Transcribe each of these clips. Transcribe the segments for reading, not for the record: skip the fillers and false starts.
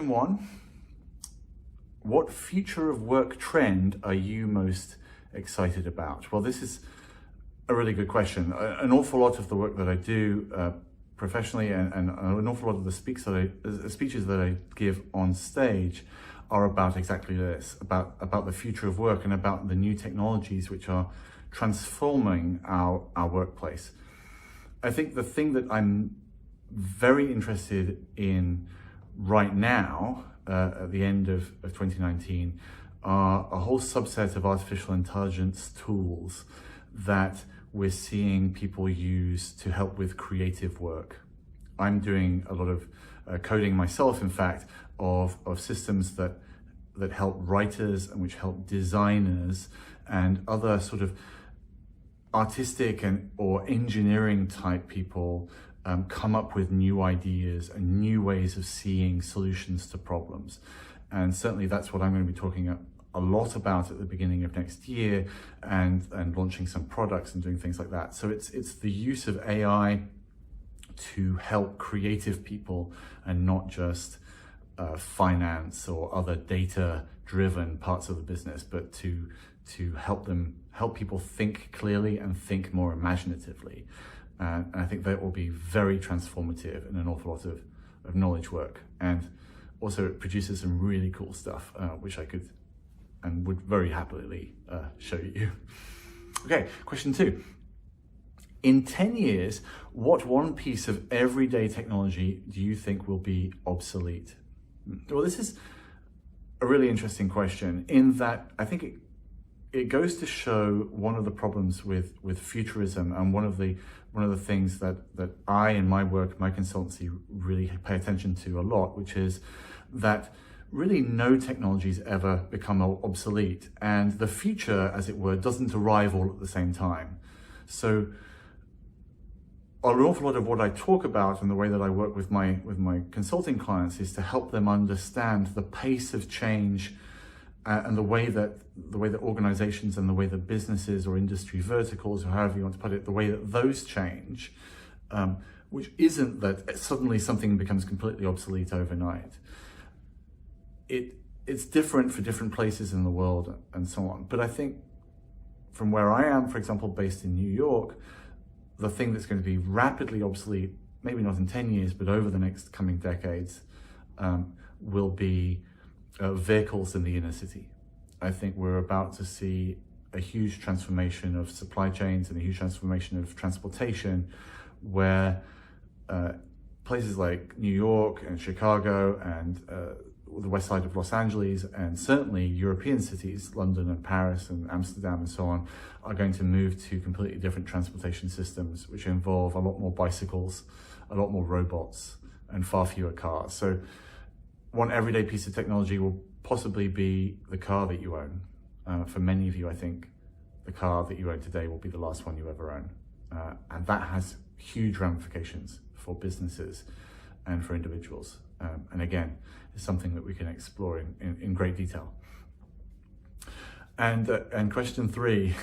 1, what future of work trend are you most excited about? Well, this is a really good question. An awful lot of the work that I do professionally and an awful lot of the speeches that I give on stage are about exactly this, about the future of work and about the new technologies which are transforming our workplace. I think the thing that I'm very interested in right now, at the end of 2019, are a whole subset of artificial intelligence tools that we're seeing people use to help with creative work. I'm doing a lot of coding myself, in fact, of systems that help writers and which help designers and other sort of artistic or engineering type people come up with new ideas and new ways of seeing solutions to problems. And certainly that's what I'm going to be talking a lot about at the beginning of next year, and launching some products and doing things like that. So it's the use of AI to help creative people and not just finance or other data-driven parts of the business, but to help people think clearly and think more imaginatively. And I think that will be very transformative in an awful lot of knowledge work. And also it produces some really cool stuff, which I could and would very happily show you. Okay, question 2. In 10 years, what one piece of everyday technology do you think will be obsolete? Well, this is a really interesting question, in that I think it goes to show one of the problems with futurism, and one of the things that I, in my work, my consultancy, really pay attention to a lot, which is that really no technologies ever become obsolete, and the future, as it were, doesn't arrive all at the same time. So an awful lot of what I talk about and the way that I work with my consulting clients is to help them understand the pace of change and the way that organizations and the way that businesses or industry verticals, or however you want to put it, the way that those change, which isn't that suddenly something becomes completely obsolete overnight. It's different for different places in the world and so on. But I think from where I am, for example, based in New York, the thing that's going to be rapidly obsolete, maybe not in 10 years, but over the next coming decades, will be vehicles in the inner city. I think we're about to see a huge transformation of supply chains and a huge transformation of transportation, where places like New York and Chicago and the west side of Los Angeles, and certainly European cities, London and Paris and Amsterdam and so on, are going to move to completely different transportation systems, which involve a lot more bicycles, a lot more robots, and far fewer cars. So one everyday piece of technology will possibly be the car that you own. For many of you, I think the car that you own today will be the last one you ever own. And that has huge ramifications for businesses and for individuals. And again, it's something that we can explore in great detail. And question 3,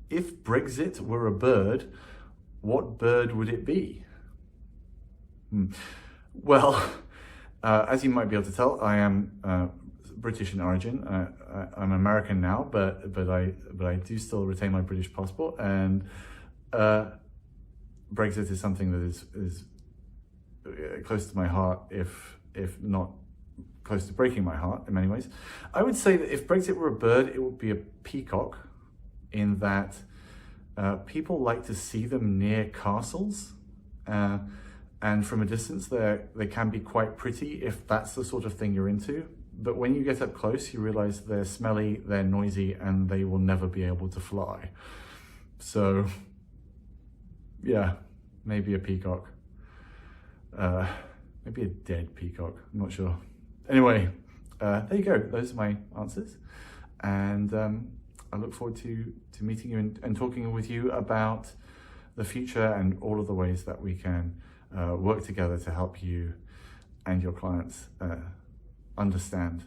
if Brexit were a bird, what bird would it be? Well, as you might be able to tell, I am British in origin. I'm American now, but I do still retain my British passport, and Brexit is something that is close to my heart, if not close to breaking my heart in many ways. I would say that if Brexit were a bird, it would be a peacock, in that people like to see them near castles, and from a distance they can be quite pretty if that's the sort of thing you're into. But when you get up close, you realize they're smelly, they're noisy, and they will never be able to fly. So yeah, maybe a peacock. Maybe a dead peacock, I'm not sure. Anyway, there you go. Those are my answers. And I look forward to meeting you and talking with you about the future and all of the ways that we can work together to help you and your clients understand